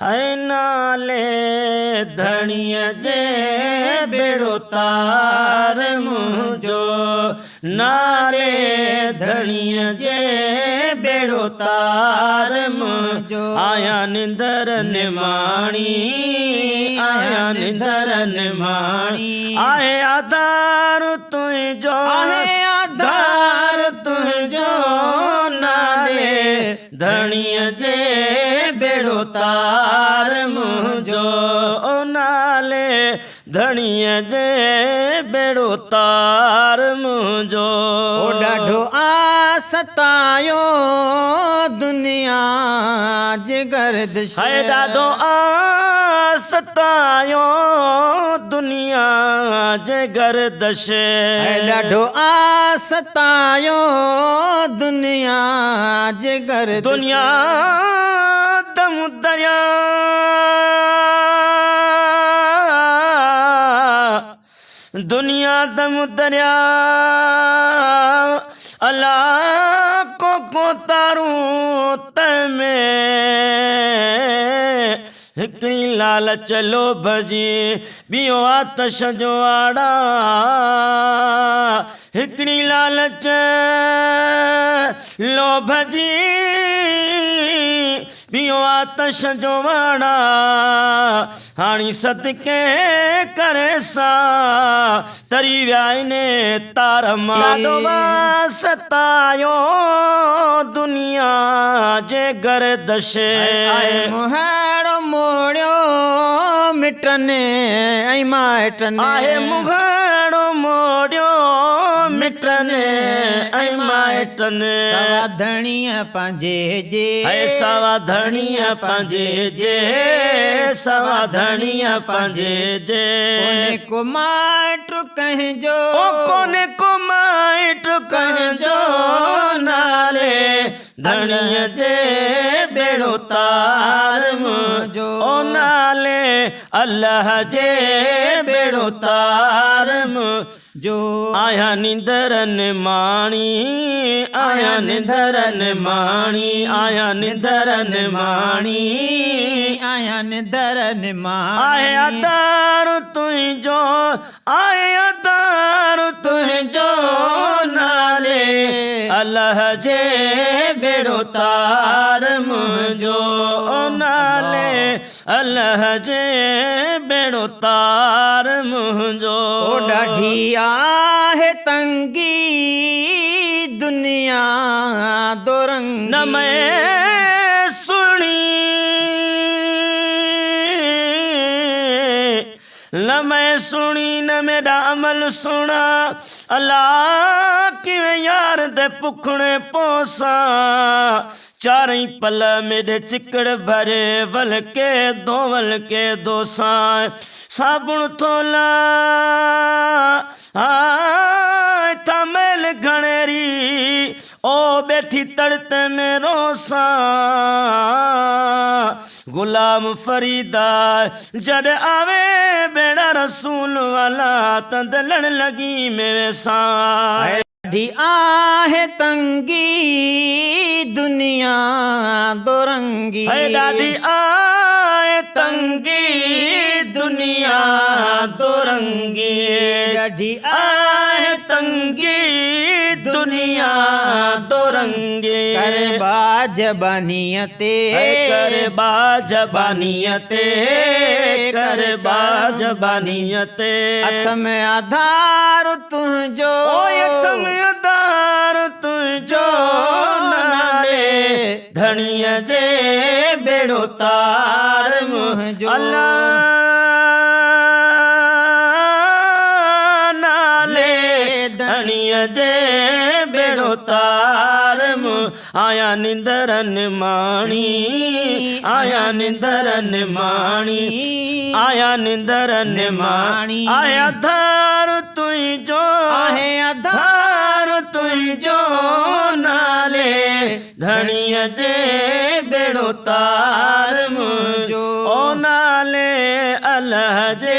है नाले धणीअ जे बेड़ो तार मुंहिंजो नाले धणीअ जे बेड़ो तार मुंहिंजो आया निंदर निमाणी आया निंदर निमाणी आहे आधार तुंहिंजो आहे आधार तुंहिंजो नाले धणीअ जे बेड़ो तार मुंहिंजो ओ नाले धणीअ जे बेड़ो तार मुंहिंजो ओ ॾाढो सतायो दुनिया जे गर्दिश है ॾाढो सतायो दुनिया जे गर्दिश है ॾाढो सतायो दुनिया जे गर्दिश दुनिया दम दरिया दुनिया दम दरिया अल्लाह को तारूं तमें हिकिड़ी लालच लोभ जी ॿियो आतश जो आड़ा हिकिड़ी लालच लोभ जी ॿियो आतश जो वाड़ा हाणी सदके करे सा तरी विया आहिनि तार मां सतायो दुनिया जे गर्दिश मुहाड़ो मोड़ियो मिटने ऐं माइटने आहे मुहाड़ो मोड़ियो मिटने ऐं माइटने सावधानीअ पंहिंजे जे सावधानीअ पंहिंजे जे सावधानीअ पंहिंजे जे कोने को माइट कंहिंजो कोने को माइट कंहिंजो नाले धणीअ जे बेड़ो तार मुंहिंजो ओ नाले अल्लाह जे बेड़ो तार मुंहिंजो आया निंदरन माणी आया निंदरन माणी आया निंदरन माणी आया निंदरन माणी आया दार तुंहिंजो आया दार तुंहिंजो नाले अल्लाह जे बेड़ो तार मुंहिंजो नाले अल्लाह जे बेड़ो तार मुंहिंजो ॾाढी आहे तंगी दुनिया दो रंग न मैं सुणी न मैं सुणी न मेरा अमल सुना अल्लाह किवें यार दे पुखणे पोसा चारई पल मेरे चिकड़ भरे वल के दो साबुण थोला थमेल घणेरी ओ बैठी तड़ते में रोसा गुलाम फरीदा जद आवे बेड़ा रसूल वाला तंद लड़ लगी मेरे सा ॾाढी आहे तंगी दुनिया दो रंगी ॾाढी आहे तंगी दुनिया दो रंगी ॾाढी आहे तंगी दुनिया दो रंगी कर बाजबानियते कर बाजबानियते कर बाजबानियते हथ में आधार तुंहिंजो हथ में आधार तुंहिंजो नाले धणीअ जे बेड़ो तार मुंहिंजो अल्लाह नाले धणीअ जे बेड़ो तार आया निंदरन माणी आया निंदरन माणी आया निंदरन माणी आया धार तुंहिंजो आहे आधार तुंहिंजो नाले धणीअ जे बेड़ो तार मुंहिंजो ओ नाले अल्लाह जे